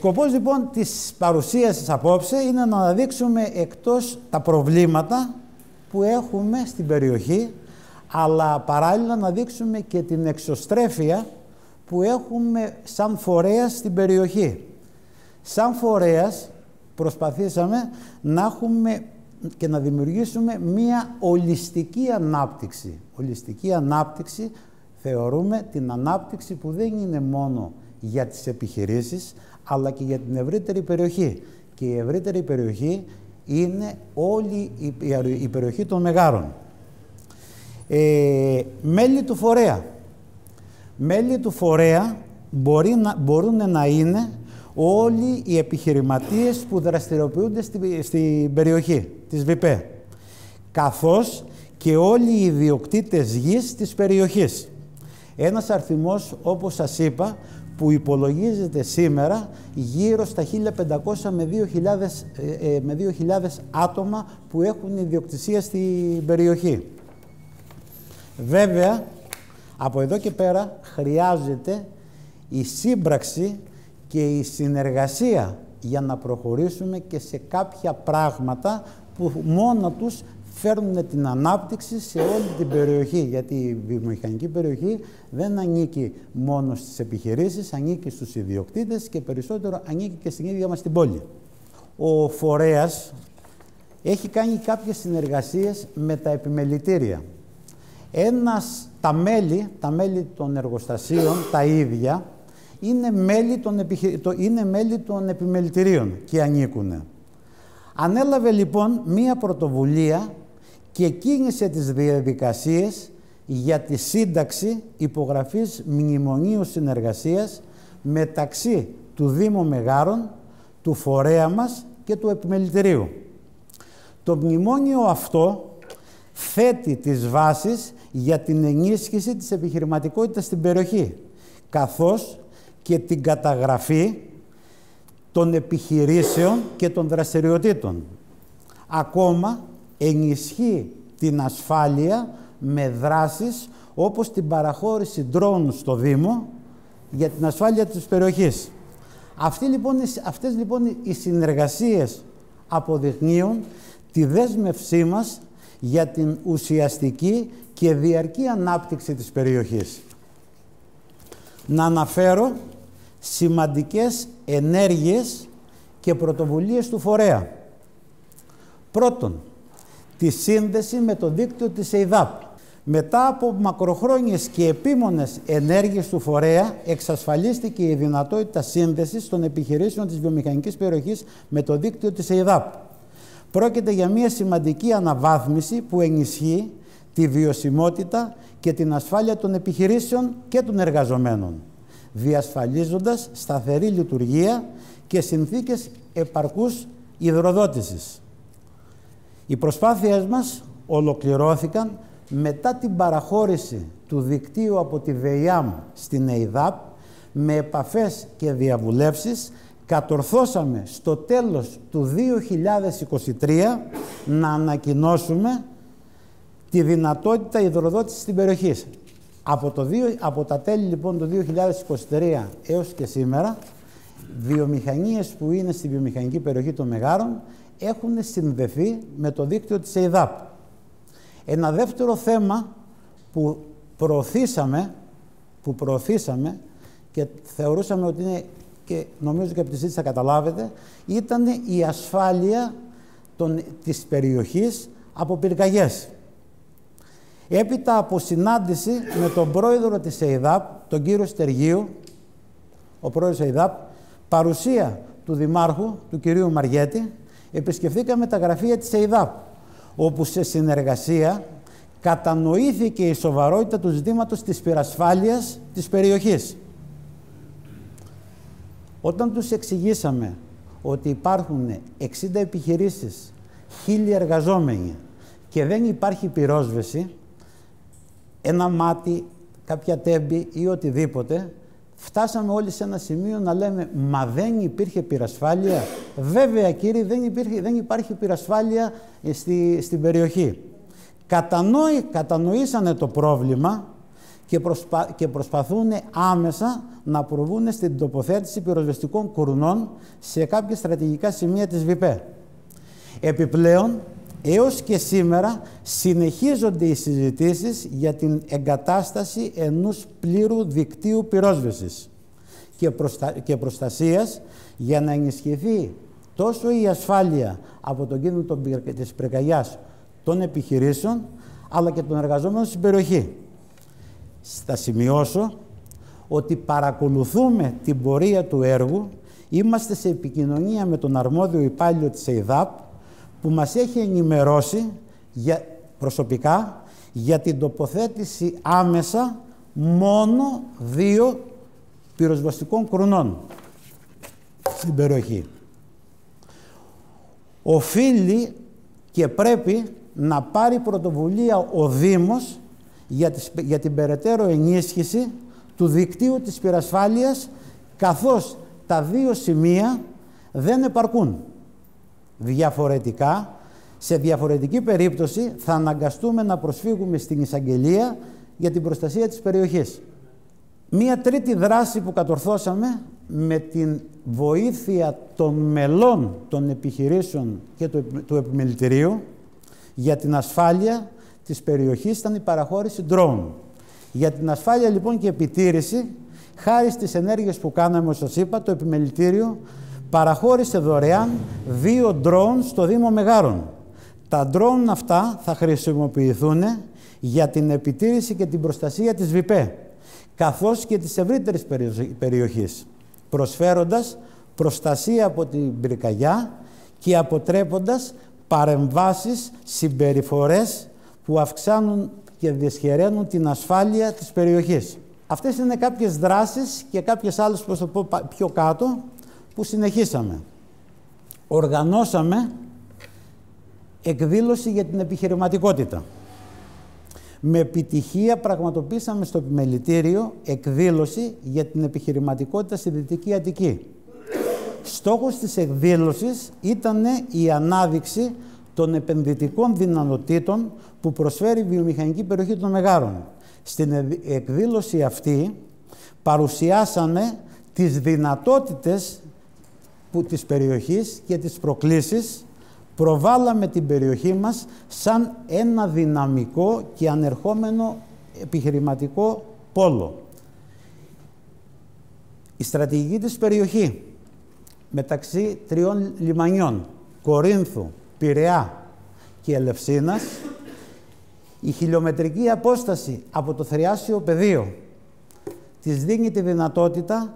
Σκοπός λοιπόν της παρουσίασης απόψε είναι να αναδείξουμε εκτός τα προβλήματα που έχουμε στην περιοχή, αλλά παράλληλα να δείξουμε και την εξωστρέφεια που έχουμε σαν φορέας στην περιοχή. Σαν φορέας προσπαθήσαμε να έχουμε και να δημιουργήσουμε μία ολιστική ανάπτυξη. Ολιστική ανάπτυξη θεωρούμε την ανάπτυξη που δεν είναι μόνο για τις επιχειρήσεις, αλλά και για την ευρύτερη περιοχή. Και η ευρύτερη περιοχή είναι όλη η περιοχή των Μεγάρων. Μέλη του φορέα. Μέλη του φορέα μπορούν να είναι όλοι οι επιχειρηματίες που δραστηριοποιούνται στην περιοχή της ΒΠΕ, καθώς και όλοι οι ιδιοκτήτες γης της περιοχής. Ένας αριθμός, όπως σας είπα, που υπολογίζεται σήμερα γύρω στα 1.500 με 2.000 άτομα που έχουν ιδιοκτησία στην περιοχή. Βέβαια, από εδώ και πέρα χρειάζεται η σύμπραξη και η συνεργασία για να προχωρήσουμε και σε κάποια πράγματα που μόνα τους φέρνουν την ανάπτυξη σε όλη την περιοχή, γιατί η βιομηχανική περιοχή δεν ανήκει μόνο στις επιχειρήσεις, ανήκει στους ιδιοκτήτες και περισσότερο ανήκει και στην ίδια μας την πόλη. Ο φορέας έχει κάνει κάποιες συνεργασίες με τα επιμελητήρια. Τα μέλη των εργοστασίων, τα ίδια, είναι μέλη των επιμελητηρίων και ανήκουν. Ανέλαβε λοιπόν μία πρωτοβουλία και κίνησε τις διαδικασίες για τη σύνταξη υπογραφής μνημονίου συνεργασίας μεταξύ του Δήμου Μεγάρων, του φορέα μας και του επιμελητηρίου. Το μνημόνιο αυτό θέτει τις βάσεις για την ενίσχυση της επιχειρηματικότητας στην περιοχή, καθώς και την καταγραφή των επιχειρήσεων και των δραστηριοτήτων. Ακόμα ενισχύει την ασφάλεια με δράσεις όπως την παραχώρηση ντρόουν στο Δήμο για την ασφάλεια της περιοχής. Αυτές λοιπόν οι συνεργασίες αποδεικνύουν τη δέσμευσή μας για την ουσιαστική και διαρκή ανάπτυξη της περιοχής. Να αναφέρω σημαντικές ενέργειες και πρωτοβουλίες του φορέα. Πρώτον, τη σύνδεση με το δίκτυο της ΕΙΔΑΠ. Μετά από μακροχρόνιες και επίμονες ενέργειες του φορέα, εξασφαλίστηκε η δυνατότητα σύνδεσης των επιχειρήσεων της βιομηχανικής περιοχής με το δίκτυο της ΕΙΔΑΠ. Πρόκειται για μια σημαντική αναβάθμιση που ενισχύει τη βιωσιμότητα και την ασφάλεια των επιχειρήσεων και των εργαζομένων, διασφαλίζοντας σταθερή λειτουργία και συνθήκες επαρκούς υδροδότησης. Οι προσπάθειές μας ολοκληρώθηκαν μετά την παραχώρηση του δικτύου από τη ΒΕΙΑΜ στην ΕΙΔΑΠ. Με επαφές και διαβουλεύσεις κατορθώσαμε στο τέλος του 2023 να ανακοινώσουμε τη δυνατότητα υδροδότησης στην περιοχή. Από τα τέλη λοιπόν του 2023 έως και σήμερα, βιομηχανίες που είναι στη βιομηχανική περιοχή των Μεγάρων έχουν συνδεθεί με το δίκτυο της ΕΙΔΑΠ. Ένα δεύτερο θέμα που προωθήσαμε και θεωρούσαμε ότι είναι, και νομίζω και από τη συζήτηση θα καταλάβετε, ήταν η ασφάλεια της περιοχής από πυρκαγιές. Έπειτα από συνάντηση με τον πρόεδρο της ΕΙΔΑΠ, τον κύριο Στεργίου, ο πρόεδρος της ΕΙΔΑΠ, παρουσία του Δημάρχου, του κυρίου Μαριέτη, επισκεφθήκαμε τα γραφεία της ΕΙΔΑΠ, όπου σε συνεργασία κατανοήθηκε η σοβαρότητα του ζητήματος της πυρασφάλειας της περιοχής. Όταν τους εξηγήσαμε ότι υπάρχουν 60 επιχειρήσεις, 1000 εργαζόμενοι και δεν υπάρχει πυρόσβεση, ένα μάτι, κάποια τέμπη ή οτιδήποτε, φτάσαμε όλοι σε ένα σημείο να λέμε «Μα δεν υπήρχε πυρασφάλεια». Βέβαια κύριε, δεν υπάρχει πυρασφάλεια στην περιοχή. Κατανοήσανε το πρόβλημα και προσπαθούν άμεσα να προβούν στην τοποθέτηση πυροσβεστικών κουρνών σε κάποια στρατηγικά σημεία της ΒΠΕ. Επιπλέον, έως και σήμερα συνεχίζονται οι συζητήσεις για την εγκατάσταση ενός πλήρου δικτύου πυρόσβεσης και προστασίας για να ενισχυθεί τόσο η ασφάλεια από τον κίνδυνο της πυρκαγιάς των επιχειρήσεων, αλλά και των εργαζόμενων στην περιοχή. Θα σημειώσω ότι παρακολουθούμε την πορεία του έργου, είμαστε σε επικοινωνία με τον αρμόδιο υπάλληλο της ΕΙΔΑΠ, που μας έχει ενημερώσει προσωπικά για την τοποθέτηση άμεσα μόνο 2 πυροσβεστικών κουρνών στην περιοχή. Οφείλει και πρέπει να πάρει πρωτοβουλία ο Δήμος για την περαιτέρω ενίσχυση του δικτύου της πυρασφάλειας, καθώς τα 2 σημεία δεν επαρκούν. Διαφορετικά, σε διαφορετική περίπτωση θα αναγκαστούμε να προσφύγουμε στην εισαγγελία για την προστασία της περιοχής. Μία τρίτη δράση που κατορθώσαμε με την βοήθεια των μελών των επιχειρήσεων και του επιμελητηρίου για την ασφάλεια της περιοχής ήταν η παραχώρηση drone. Για την ασφάλεια λοιπόν και επιτήρηση, χάρη στις ενέργειες που κάναμε, όπως σας είπα, το επιμελητήριο παραχώρησε δωρεάν 2 drone στο Δήμο Μεγάρων. Τα drone αυτά θα χρησιμοποιηθούν για την επιτήρηση και την προστασία της ΒΠΕ, καθώς και της ευρύτερης περιοχής, προσφέροντας προστασία από την πυρκαγιά και αποτρέποντας παρεμβάσεις, συμπεριφορές που αυξάνουν και δυσχεραίνουν την ασφάλεια της περιοχής. Αυτές είναι κάποιες δράσεις και κάποιες άλλες, που θα πω πιο κάτω, που συνεχίσαμε. Οργανώσαμε εκδήλωση για την επιχειρηματικότητα. Με επιτυχία πραγματοποίησαμε στο επιμελητήριο εκδήλωση για την επιχειρηματικότητα στη Δυτική Αττική. Στόχος της εκδήλωσης ήταν η ανάδειξη των επενδυτικών δυνατοτήτων που προσφέρει η βιομηχανική περιοχή των Μεγάρων. Στην εκδήλωση αυτή παρουσιάσαμε τις δυνατότητες της περιοχής και τις προκλήσεις, προβάλαμε την περιοχή μας σαν ένα δυναμικό και ανερχόμενο επιχειρηματικό πόλο. Η στρατηγική της περιοχή μεταξύ 3 λιμανιών, Κορίνθου, Πειραιά και Ελευσίνας, η χιλιομετρική απόσταση από το θριάσιο πεδίο της δίνει τη δυνατότητα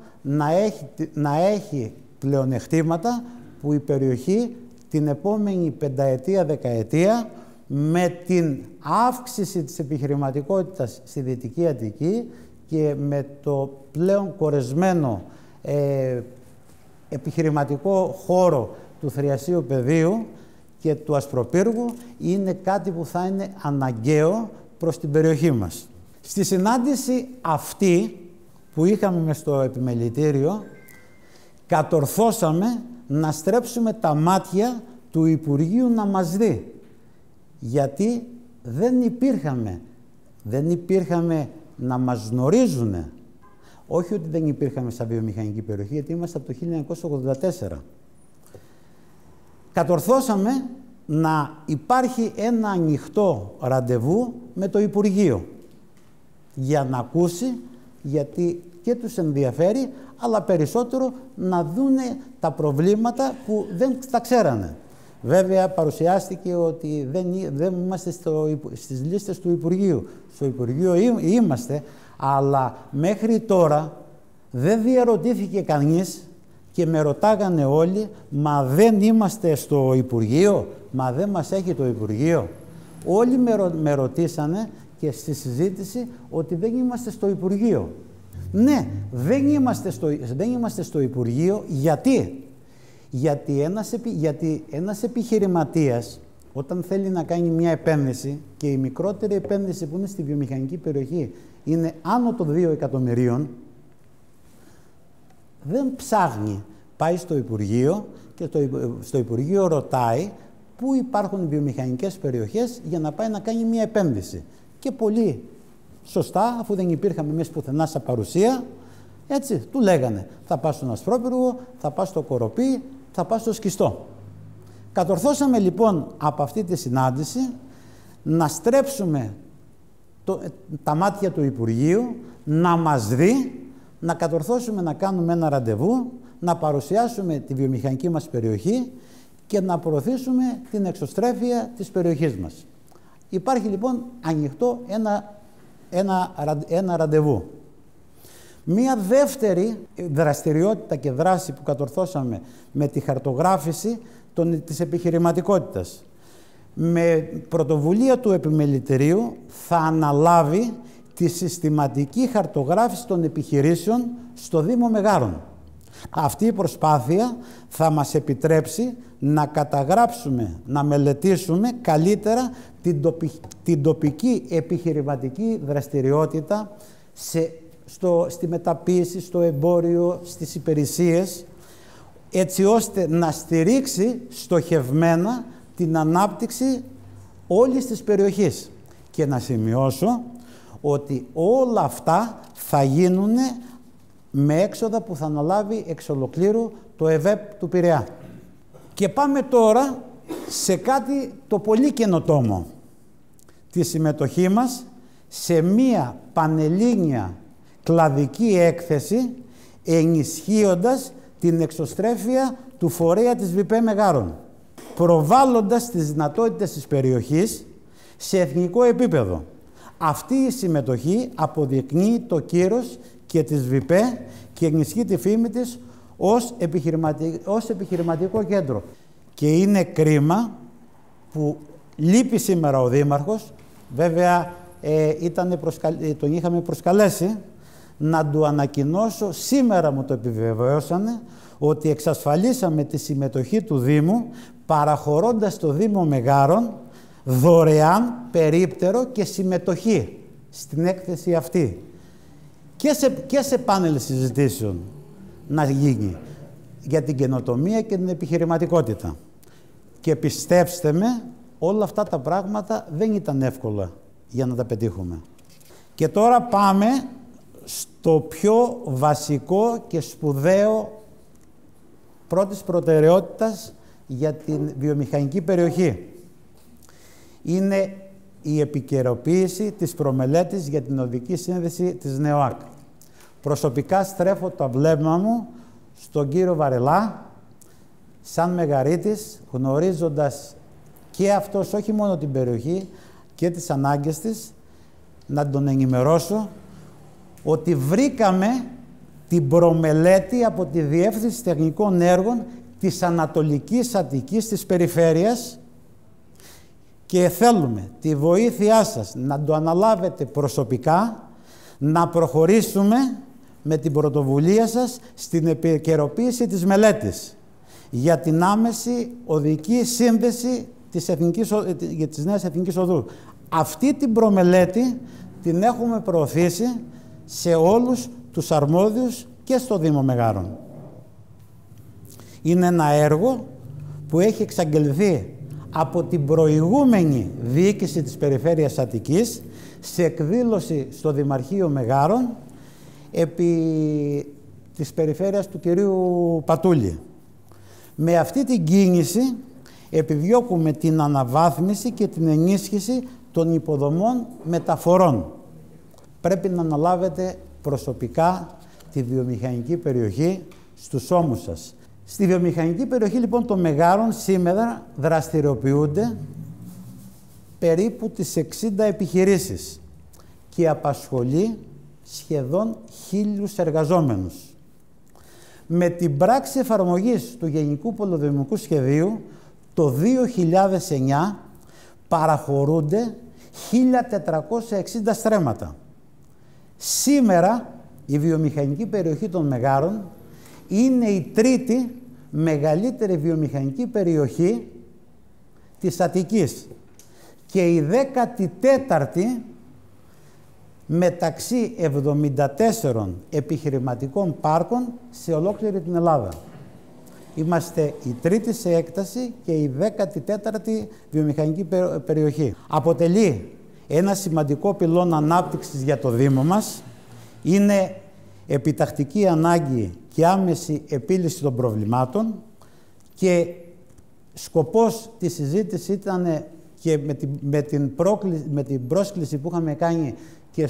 να έχει πλεονεκτήματα που η περιοχή την επόμενη πενταετία, δεκαετία, με την αύξηση της επιχειρηματικότητας στη Δυτική Αττική και με το πλέον κορεσμένο επιχειρηματικό χώρο του θριασίου πεδίου και του Ασπροπύργου, είναι κάτι που θα είναι αναγκαίο προς την περιοχή μας. Στη συνάντηση αυτή που είχαμε μες στο επιμελητήριο, κατορθώσαμε να στρέψουμε τα μάτια του Υπουργείου να μας δει. Γιατί δεν υπήρχαμε να μας γνωρίζουν. Όχι ότι δεν υπήρχαμε σαν βιομηχανική περιοχή, γιατί είμαστε από το 1984. Κατορθώσαμε να υπάρχει ένα ανοιχτό ραντεβού με το Υπουργείο για να ακούσει, γιατί και τους ενδιαφέρει, αλλά περισσότερο να δούνε τα προβλήματα που δεν τα ξέρανε. Βέβαια, παρουσιάστηκε ότι δεν είμαστε στις λίστες του Υπουργείου. Στο Υπουργείο είμαστε, αλλά μέχρι τώρα δεν διαρωτήθηκε κανείς και με ρωτάγανε όλοι, μα δεν είμαστε στο Υπουργείο, μα δεν μας έχει το Υπουργείο. Όλοι με ρωτήσανε και στη συζήτηση ότι δεν είμαστε στο Υπουργείο. Ναι, δεν είμαστε στο Υπουργείο. Γιατί ένας επιχειρηματίας, όταν θέλει να κάνει μια επένδυση, και η μικρότερη επένδυση που είναι στη βιομηχανική περιοχή είναι άνω των 2 εκατομμυρίων, δεν ψάχνει. Πάει στο Υπουργείο και στο Υπουργείο ρωτάει πού υπάρχουν βιομηχανικές περιοχές για να πάει να κάνει μια επένδυση. Και πολλοί Σωστά, αφού δεν υπήρχαμε εμείς πουθενά σαν παρουσία, έτσι, του λέγανε θα πας στον Ασπρόπυργο, θα πας στο Κοροπή, θα πας στο Σκιστό. Κατορθώσαμε λοιπόν από αυτή τη συνάντηση να στρέψουμε τα μάτια του Υπουργείου, να μας δει, να κατορθώσουμε να κάνουμε ένα ραντεβού, να παρουσιάσουμε τη βιομηχανική μας περιοχή και να προωθήσουμε την εξωστρέφεια της περιοχής μας. Υπάρχει λοιπόν ανοιχτό ένα ραντεβού. Μία δεύτερη δραστηριότητα και δράση που κατορθώσαμε με τη χαρτογράφηση της επιχειρηματικότητας. Με πρωτοβουλία του Επιμελητηρίου θα αναλάβει τη συστηματική χαρτογράφηση των επιχειρήσεων στο Δήμο Μεγάρων. Αυτή η προσπάθεια θα μας επιτρέψει να καταγράψουμε, να μελετήσουμε καλύτερα την τοπική επιχειρηματική δραστηριότητα στη μεταποίηση, στο εμπόριο, στις υπηρεσίες, έτσι ώστε να στηρίξει στοχευμένα την ανάπτυξη όλης της περιοχής. Και να σημειώσω ότι όλα αυτά θα γίνουν με έξοδα που θα αναλάβει εξ ολοκλήρου το ΕΒΕΠ του Πειραιά. Και πάμε τώρα σε κάτι το πολύ καινοτόμο. Τη συμμετοχή μας σε μία πανελλήνια κλαδική έκθεση ενισχύοντας την εξωστρέφεια του φορέα της ΒΠ Μεγάρων, προβάλλοντας τις δυνατότητες της περιοχής σε εθνικό επίπεδο. Αυτή η συμμετοχή αποδεικνύει το κύρος και της ΒΠ και ενισχύει τη φήμη της ως επιχειρηματικό κέντρο. Και είναι κρίμα που λείπει σήμερα ο Δήμαρχος, βέβαια τον είχαμε προσκαλέσει, να του ανακοινώσω, σήμερα μου το επιβεβαιώσανε, ότι εξασφαλίσαμε τη συμμετοχή του Δήμου παραχωρώντας το Δήμο Μεγάρων δωρεάν περίπτερο και συμμετοχή στην έκθεση αυτή και σε πάνελ συζητήσεων να γίνει για την καινοτομία και την επιχειρηματικότητα. Και πιστέψτε με, όλα αυτά τα πράγματα δεν ήταν εύκολα για να τα πετύχουμε. Και τώρα πάμε στο πιο βασικό και σπουδαίο πρώτης προτεραιότητας για την βιομηχανική περιοχή. Είναι η επικαιροποίηση της προμελέτης για την οδική σύνδεση της ΝΕΟΑΚ. Προσωπικά στρέφω το βλέμμα μου στον κύριο Βαρελά, σαν Μεγαρίτης, γνωρίζοντας και αυτός όχι μόνο την περιοχή και τις ανάγκες της, να τον ενημερώσω ότι βρήκαμε την προμελέτη από τη Διεύθυνση Τεχνικών Έργων της Ανατολικής Αττικής της Περιφέρειας και θέλουμε τη βοήθειά σας να το αναλάβετε προσωπικά, να προχωρήσουμε με την πρωτοβουλία σας στην επικαιροποίηση της μελέτης για την άμεση οδική σύνδεση της Νέας Εθνικής Οδού. Αυτή την προμελέτη την έχουμε προωθήσει σε όλους τους αρμόδιους και στο Δήμο Μεγάρων. Είναι ένα έργο που έχει εξαγγελθεί από την προηγούμενη διοίκηση της Περιφέρειας Αττικής σε εκδήλωση στο Δημαρχείο Μεγάρων επί της περιφέρειας του κυρίου Πατούλη. Με αυτή την κίνηση επιδιώκουμε την αναβάθμιση και την ενίσχυση των υποδομών μεταφορών. Πρέπει να αναλάβετε προσωπικά τη βιομηχανική περιοχή στους ώμους σας. Στη βιομηχανική περιοχή λοιπόν των Μεγάρων σήμερα δραστηριοποιούνται περίπου τις 60 επιχειρήσεις και απασχολεί σχεδόν 1.000 εργαζόμενους. Με την πράξη εφαρμογής του Γενικού Πολεοδομικού Σχεδίου το 2009 παραχωρούνται 1.460 στρέμματα. Σήμερα η βιομηχανική περιοχή των Μεγάρων είναι η τρίτη μεγαλύτερη βιομηχανική περιοχή της Αττικής και η 14η μεταξύ 74 επιχειρηματικών πάρκων σε ολόκληρη την Ελλάδα. Είμαστε η τρίτη σε έκταση και η 14η βιομηχανική περιοχή. Αποτελεί Ένα σημαντικό πυλώνα ανάπτυξης για το Δήμο μας είναι επιτακτική ανάγκη και άμεση επίλυση των προβλημάτων, και σκοπός της συζήτησης ήταν και με την πρόσκληση που είχαμε κάνει και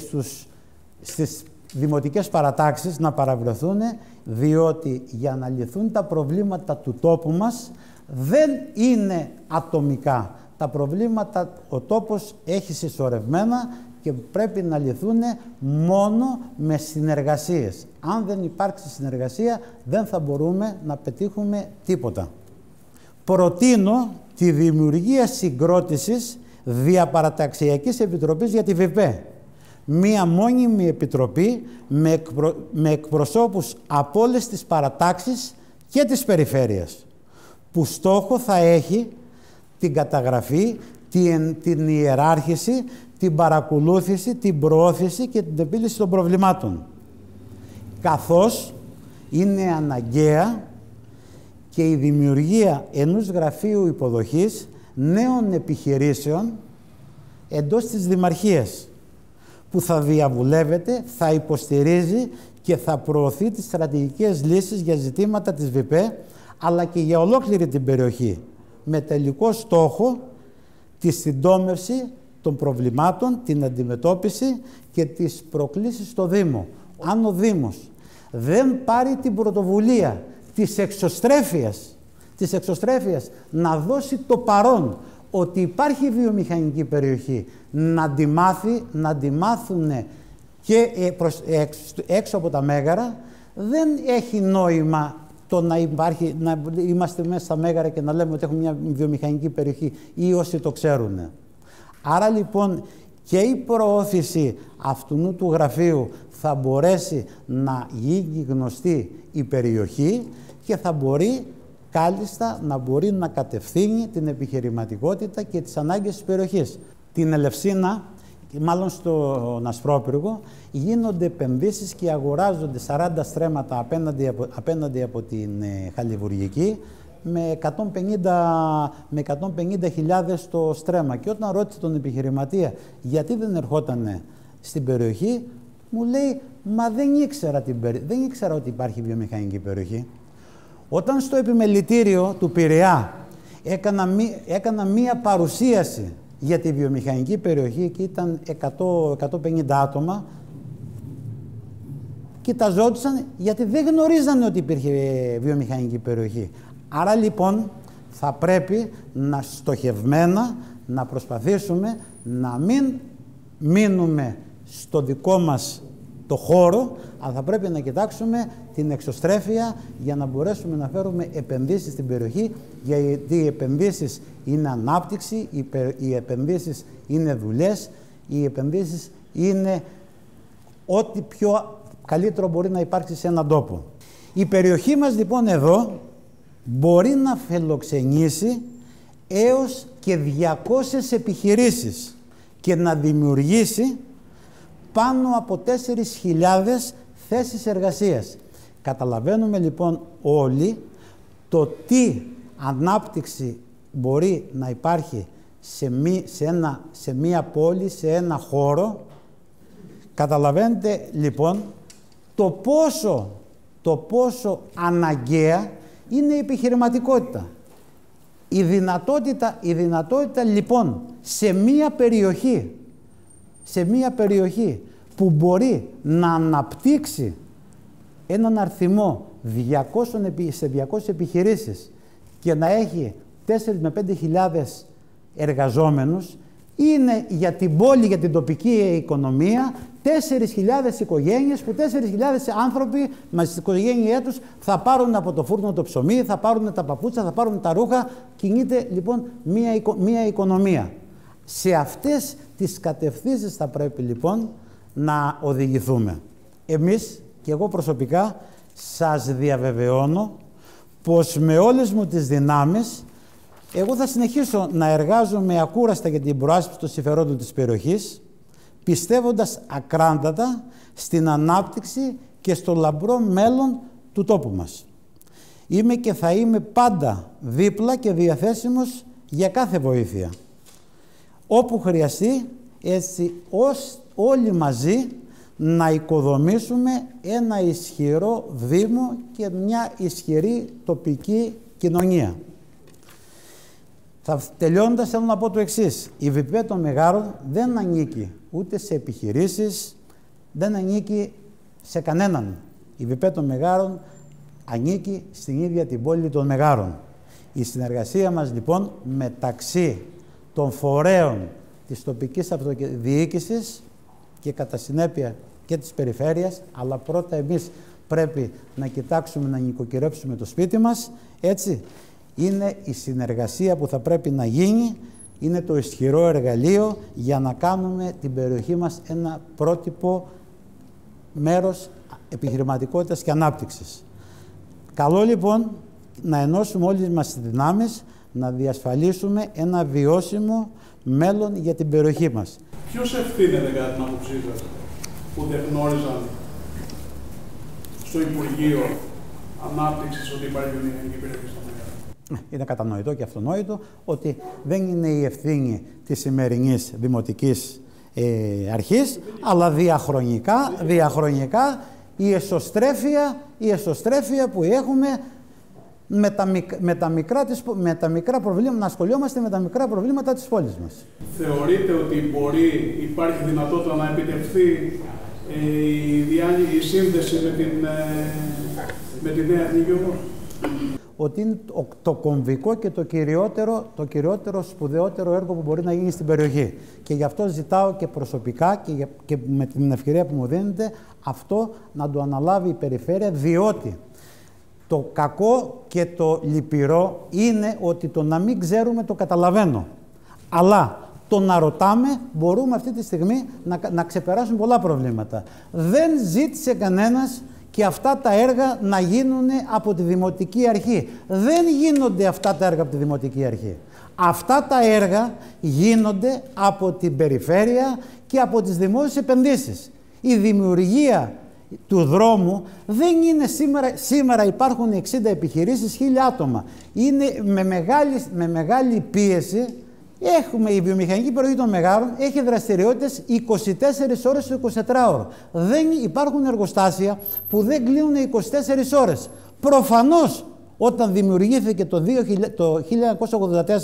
στις δημοτικές παρατάξεις να παραβρεθούν, διότι για να λυθούν τα προβλήματα του τόπου μας δεν είναι ατομικά. Τα προβλήματα ο τόπος έχει συσσωρευμένα και πρέπει να λυθούν μόνο με συνεργασίες. Αν δεν υπάρξει συνεργασία, δεν θα μπορούμε να πετύχουμε τίποτα. Προτείνω τη δημιουργία συγκρότησης διαπαραταξιακής επιτροπής για τη ΒΠΕ. Μία μόνιμη επιτροπή με εκπροσώπους από όλες τις παρατάξεις και της περιφέρειας, που στόχο θα έχει την καταγραφή, την ιεράρχηση, την παρακολούθηση, την προώθηση και την επίλυση των προβλημάτων. Καθώς είναι αναγκαία και η δημιουργία ενός γραφείου υποδοχής νέων επιχειρήσεων εντός της Δημαρχίας, που θα διαβουλεύεται, θα υποστηρίζει και θα προωθεί τις στρατηγικές λύσεις για ζητήματα της ΒΠΕ, αλλά και για ολόκληρη την περιοχή, με τελικό στόχο τη συντόμευση των προβλημάτων, την αντιμετώπιση και τις προκλήσεις στο Δήμο. Αν ο Δήμος δεν πάρει την πρωτοβουλία της εξωστρέφειας να δώσει το παρόν ότι υπάρχει βιομηχανική περιοχή, να τη μάθουν και έξω από τα μέγαρα, δεν έχει νόημα το να είμαστε μέσα στα μέγαρα και να λέμε ότι έχουμε μια βιομηχανική περιοχή ή όσοι το ξέρουν. Άρα λοιπόν και η προώθηση αυτού του γραφείου θα μπορέσει να γίνει γνωστή η περιοχή και θα μπορεί κάλλιστα να κατευθύνει την επιχειρηματικότητα και τις ανάγκες της περιοχής. Την Ελευσίνα, μάλλον στον Ασπρόπυργο, γίνονται επενδύσεις και αγοράζονται 40 στρέμματα απέναντι από την Χαλιβουργική με 150.000 το στρέμμα. Και όταν ρώτησε τον επιχειρηματία γιατί δεν ερχόταν στην περιοχή, μου λέει, μα δεν ήξερα ότι υπάρχει βιομηχανική περιοχή. Όταν στο επιμελητήριο του Πειραιά έκανα μία παρουσίαση για τη βιομηχανική περιοχή και ήταν 100-150 άτομα, κοιταζόντουσαν γιατί δεν γνωρίζανε ότι υπήρχε βιομηχανική περιοχή. Άρα λοιπόν θα πρέπει στοχευμένα να προσπαθήσουμε να μην μείνουμε στο δικό μας το χώρο, αλλά θα πρέπει να κοιτάξουμε την εξωστρέφεια για να μπορέσουμε να φέρουμε επενδύσεις στην περιοχή, γιατί οι επενδύσεις είναι ανάπτυξη, οι επενδύσεις είναι δουλειές, οι επενδύσεις είναι ό,τι πιο καλύτερο μπορεί να υπάρξει σε έναν τόπο. Η περιοχή μας λοιπόν εδώ μπορεί να φιλοξενήσει έως και 200 επιχειρήσεις και να δημιουργήσει πάνω από 4.000 θέσεις εργασίας. Καταλαβαίνουμε λοιπόν όλοι το τι ανάπτυξη μπορεί να υπάρχει σε μία πόλη, σε ένα χώρο. Καταλαβαίνετε λοιπόν το πόσο αναγκαία είναι η επιχειρηματικότητα. Η δυνατότητα λοιπόν σε μία περιοχή που μπορεί να αναπτύξει έναν αριθμό 200 επιχειρήσεις και να έχει 4 με 5.000 εργαζόμενους, είναι για την πόλη, για την τοπική οικονομία 4.000 οικογένειες, που 4.000 άνθρωποι μαζί στις οικογένειές τους θα πάρουν από το φούρνο το ψωμί, θα πάρουν τα παπούτσια, θα πάρουν τα ρούχα. Κινείται λοιπόν μία οικονομία. Σε αυτές τις κατευθύνσεις θα πρέπει λοιπόν να οδηγηθούμε. Εμείς και εγώ προσωπικά σας διαβεβαιώνω πως με όλες μου τις δυνάμεις εγώ θα συνεχίσω να εργάζομαι ακούραστα για την προάσπιση των συμφερόντων της περιοχής, πιστεύοντας ακράντατα στην ανάπτυξη και στο λαμπρό μέλλον του τόπου μας. Είμαι και θα είμαι πάντα δίπλα και διαθέσιμος για κάθε βοήθεια. Όπου χρειαστεί, έτσι όλοι μαζί να οικοδομήσουμε ένα ισχυρό Δήμο και μια ισχυρή τοπική κοινωνία. Τελειώνοντας, θέλω να πω το εξής. Η ΒΠ των Μεγάρων δεν ανήκει ούτε σε επιχειρήσεις, δεν ανήκει σε κανέναν. Η ΒΠ των Μεγάρων ανήκει στην ίδια την πόλη των Μεγάρων. Η συνεργασία μας λοιπόν μεταξύ των φορέων της τοπικής αυτοδιοίκησης και κατά συνέπεια και της περιφέρειας, αλλά πρώτα εμείς πρέπει να κοιτάξουμε να νοικοκυρέψουμε το σπίτι μας, έτσι, είναι η συνεργασία που θα πρέπει να γίνει, είναι το ισχυρό εργαλείο για να κάνουμε την περιοχή μας ένα πρότυπο μέρος επιχειρηματικότητας και ανάπτυξης. Καλό λοιπόν να ενώσουμε όλες μας τις δυνάμεις, να διασφαλίσουμε ένα βιώσιμο μέλλον για την περιοχή μας. Ποιος ευθύνεται κατά την άποψή σας που δεν γνώριζαν στο Υπουργείο Ανάπτυξης ότι υπάρχει βιομηχανική περιοχή στο Μέγαρο? Είναι κατανοητό και αυτονόητο ότι δεν είναι η ευθύνη της σημερινής δημοτικής αρχής, αλλά διαχρονικά η εσωστρέφεια που έχουμε με τα μικρά προβλήματα, να ασχολιόμαστε με τα μικρά προβλήματα της πόλης μας. Θεωρείτε ότι υπάρχει δυνατότητα να επιτευχθεί η σύνδεση με τη Νέα Εθνική Οδό? Ότι είναι το κομβικό και το κυριότερο σπουδαιότερο έργο που μπορεί να γίνει στην περιοχή. Και γι' αυτό ζητάω και προσωπικά και με την ευκαιρία που μου δίνετε αυτό να το αναλάβει η περιφέρεια, διότι το κακό και το λυπηρό είναι ότι το να μην ξέρουμε το καταλαβαίνω. Αλλά το να ρωτάμε μπορούμε αυτή τη στιγμή να ξεπεράσουμε πολλά προβλήματα. Δεν ζήτησε κανένας και αυτά τα έργα να γίνουν από τη Δημοτική Αρχή. Δεν γίνονται αυτά τα έργα από τη Δημοτική Αρχή. Αυτά τα έργα γίνονται από την περιφέρεια και από τις δημόσιες επενδύσεις. Η δημιουργία του δρόμου δεν είναι σήμερα υπάρχουν 60 επιχειρήσεις, 1000 άτομα. Είναι με μεγάλη πίεση. Έχουμε η βιομηχανική περιοχή των Μεγάρων, έχει δραστηριότητες 24 ώρες το 24ωρο. Δεν υπάρχουν εργοστάσια που δεν κλείνουν 24 ώρες. Προφανώς, όταν δημιουργήθηκε το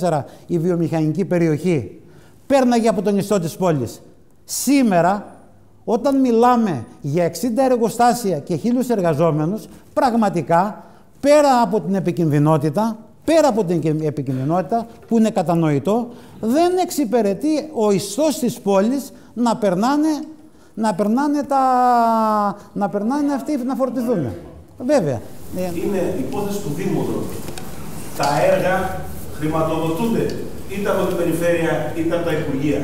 1984 η βιομηχανική περιοχή, πέρναγε από τον ιστό της πόλης. Σήμερα, όταν μιλάμε για 60 εργοστάσια και 1000 εργαζόμενους, πραγματικά, πέρα από την επικινδυνότητα, που είναι κατανοητό, δεν εξυπηρετεί ο ιστός της πόλης να περνάνε αυτοί να φορτιστούν. Βέβαια. Είναι υπόθεση του Δήμου. Τα έργα χρηματοδοτούνται είτε από την περιφέρεια είτε από τα Υπουργεία.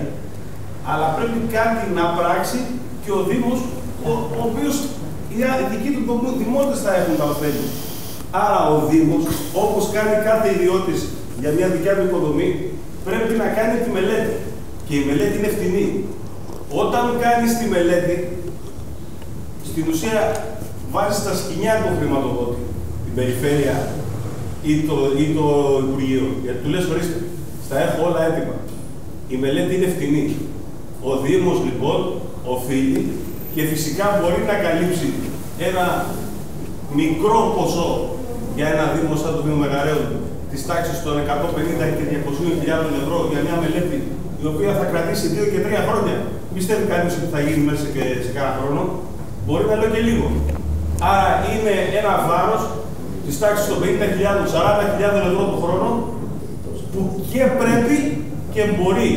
Αλλά πρέπει κάτι να πράξει και ο Δήμος, ο οποίος οι δικοί του δημότες θα έχουν τα ωφέλη. Άρα ο Δήμος, όπως κάνει κάθε ιδιώτης για μια δικιά του υποδομή, πρέπει να κάνει τη μελέτη. Και η μελέτη είναι φτηνή. Όταν κάνεις τη μελέτη, στην ουσία βάζεις τα σκοινιά του χρηματοδότη, την περιφέρεια ή το Υπουργείο. Γιατί του λες, ορίστε, στα έχω όλα έτοιμα. Η μελέτη είναι φτηνή. Ο Δήμος λοιπόν οφείλει και φυσικά μπορεί να καλύψει ένα μικρό ποσό για ένα Δήμο σαν το Δήμο Μεγαρέων της τάξης των 150 και 200.000 ευρώ για μια μελέτη η οποία θα κρατήσει 2 και 3 χρόνια. Πιστεύει κανείς ότι θα γίνει μέσα σε κάνα χρόνο? Μπορεί να λέω και λίγο. Άρα είναι ένα βάρος της τάξης των 50.000, 40.000 ευρώ το χρόνο που και πρέπει και μπορεί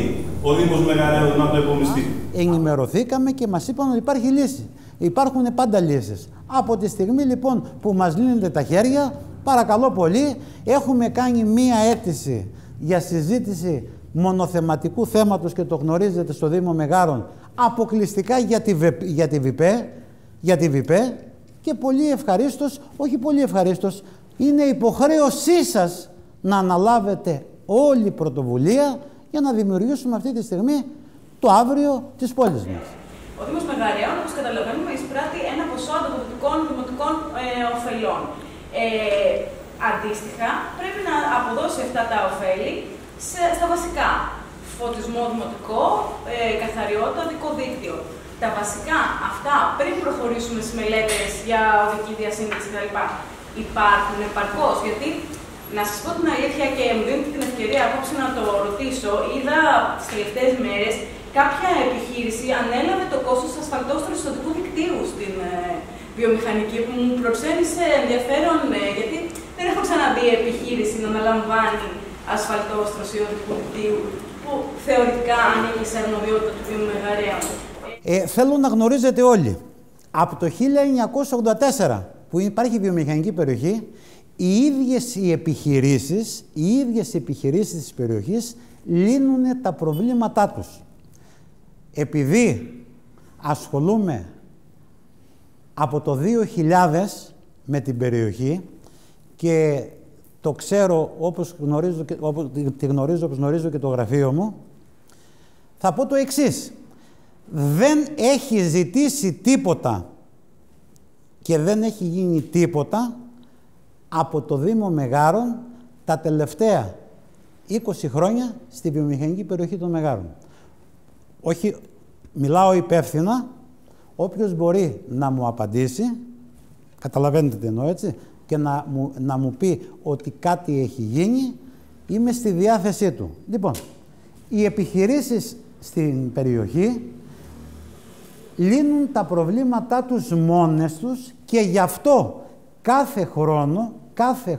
ο Δήμος Μεγαρέων να το επομιστεί. Ενημερωθήκαμε και μας είπαν ότι υπάρχει λύση. Υπάρχουν πάντα λύσεις. Από τη στιγμή λοιπόν που μας λύνονται τα χέρια, παρακαλώ πολύ, έχουμε κάνει μία αίτηση για συζήτηση μονοθεματικού θέματος και το γνωρίζετε στο Δήμο Μεγάρων, αποκλειστικά για τη ΒΠ και πολύ ευχαρίστως, όχι πολύ ευχαρίστως, είναι υποχρέωσή σας να αναλάβετε όλη η πρωτοβουλία για να δημιουργήσουμε αυτή τη στιγμή το αύριο της πόλης μας. Ο Δήμος Μεγαρέων, όπως καταλαβαίνουμε, εισπράττει ένα ποσό ανταποδοτικών δημοτικών ωφελών. Αντίστοιχα, πρέπει να αποδώσει αυτά τα ωφέλη στα βασικά. φωτισμό δημοτικό, καθαριότητα, οδικό δίκτυο. Τα βασικά αυτά, πριν προχωρήσουμε στις μελέτες για οδική διασύνδεση κτλ., υπάρχουν επαρκώς? Γιατί, να σας πω την αλήθεια και μου δίνετε την ευκαιρία απόψε να το ρωτήσω, είδα τις τελευταίες μέρες κάποια επιχείρηση ανέλαβε το κόστος της ασφαλτόστρωσης του οδικού δικτύου στην βιομηχανική, που μου προξένησε ενδιαφέρον, γιατί δεν έχω ξαναδεί επιχείρηση να αναλαμβάνει ασφαλτόστρωση οδικού δικτύου, που θεωρητικά ανήκει σε αρμοδιότητα του Δήμου Μεγαρέων. Θέλω να γνωρίζετε όλοι, από το 1984 που υπάρχει βιομηχανική περιοχή, οι ίδιες οι επιχειρήσεις της περιοχής λύνουν τα προβλήματά τους. Επειδή ασχολούμαι από το 2000 με την περιοχή και το ξέρω όπως γνωρίζω και το γραφείο μου, θα πω το εξής. Δεν έχει ζητήσει τίποτα και δεν έχει γίνει τίποτα από το Δήμο Μεγάρων τα τελευταία 20 χρόνια στη βιομηχανική περιοχή των Μεγάρων. Όχι, μιλάω υπεύθυνα, όποιος μπορεί να μου απαντήσει, καταλαβαίνετε τι εννοώ, έτσι, και να μου πει ότι κάτι έχει γίνει, είμαι στη διάθεσή του. Λοιπόν, οι επιχειρήσεις στην περιοχή λύνουν τα προβλήματά τους μόνες τους και γι' αυτό κάθε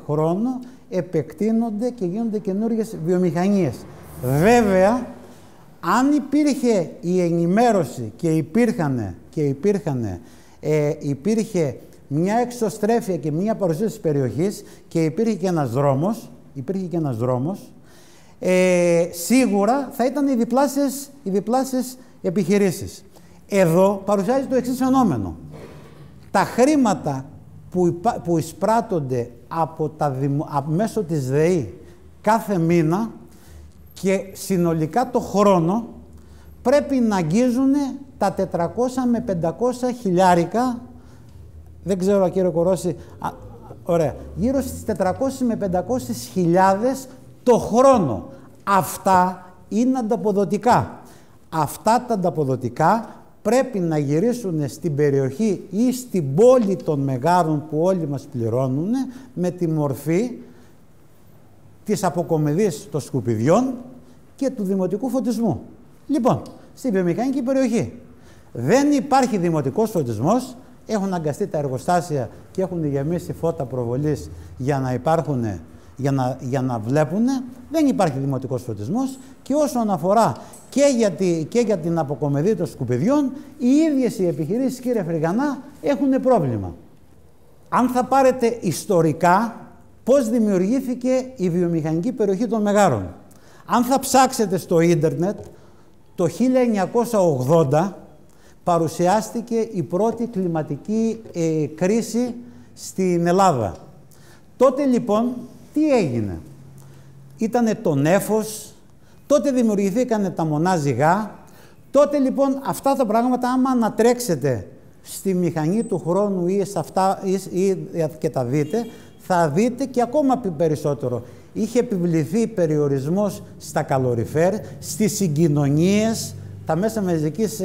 χρόνο επεκτείνονται και γίνονται καινούργιες βιομηχανίες. Βέβαια, αν υπήρχε η ενημέρωση και υπήρχε μια εξωστρέφεια και μια παρουσία της περιοχής και υπήρχε και ένας δρόμος, σίγουρα θα ήταν οι διπλάσιες επιχειρήσεις. Εδώ παρουσιάζει το εξής φαινόμενο. Τα χρήματα που εισπράττονται μέσω της ΔΕΗ κάθε μήνα και συνολικά το χρόνο πρέπει να αγγίζουν τα 400 με 500 χιλιάρικα, δεν ξέρω κύριε Κορώση, ωραία, γύρω στις 400 με 500 χιλιάδες το χρόνο. Αυτά είναι ανταποδοτικά. Αυτά τα ανταποδοτικά πρέπει να γυρίσουν στην περιοχή ή στην πόλη των Μεγάρων που όλοι μας πληρώνουν με τη μορφή της αποκομιδής των σκουπιδιών και του δημοτικού φωτισμού. Λοιπόν, στη βιομηχανική περιοχή δεν υπάρχει δημοτικός φωτισμός, έχουν αγκαστεί τα εργοστάσια και έχουν γεμίσει φώτα προβολής για να υπάρχουν, για να βλέπουν. Δεν υπάρχει δημοτικός φωτισμός και όσον αφορά και για την αποκομιδή των σκουπιδιών, οι ίδιες οι επιχειρήσεις, κύριε Φρυγανά, έχουν πρόβλημα. Αν θα πάρετε ιστορικά πώς δημιουργήθηκε η βιομηχανική περιοχή των Μεγάρων, αν θα ψάξετε στο ίντερνετ, το 1980 παρουσιάστηκε η πρώτη κλιματική κρίση στην Ελλάδα. Τότε λοιπόν τι έγινε? Ήτανε το νέφος, τότε δημιουργηθήκανε τα μονά ζυγά. Τότε λοιπόν αυτά τα πράγματα, άμα ανατρέξετε στη μηχανή του χρόνου ή και τα δείτε, θα δείτε και ακόμα περισσότερο. Είχε επιβληθεί περιορισμός στα καλοριφέρ, στις συγκοινωνίες, τα μέσα μαζικής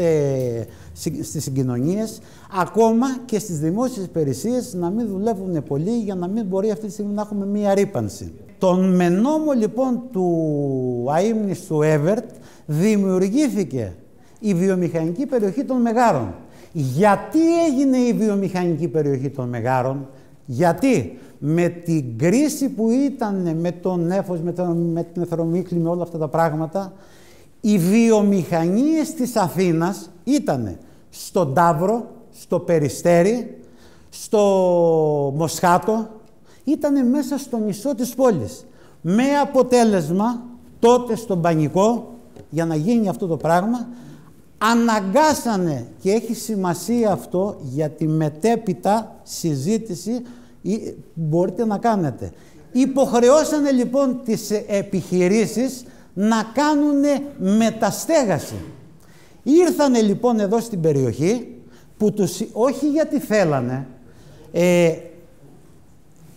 στις συγκοινωνίες, ακόμα και στις δημόσιες υπηρεσίες να μην δουλεύουν πολύ για να μην μπορεί αυτή τη στιγμή να έχουμε μία ρύπανση. Τον μενόμο λοιπόν του αείμνηστου Έβερτ δημιουργήθηκε η βιομηχανική περιοχή των Μεγάρων. Γιατί έγινε η βιομηχανική περιοχή των Μεγάρων? Γιατί με την κρίση που ήταν με το νέφος, με την εθερομίχλη, με όλα αυτά τα πράγματα, οι βιομηχανίες της Αθήνας ήταν στον Ταύρο, στο Περιστέρι, στο Μοσχάτο, ήταν μέσα στο μισό της πόλης. Με αποτέλεσμα τότε στον Πανικό, για να γίνει αυτό το πράγμα, αναγκάσανε, και έχει σημασία αυτό για τη μετέπειτα συζήτηση μπορείτε να κάνετε. Υποχρεώσανε λοιπόν τις επιχειρήσεις να κάνουν μεταστέγαση. Ήρθανε λοιπόν εδώ στην περιοχή, που όχι γιατί θέλανε,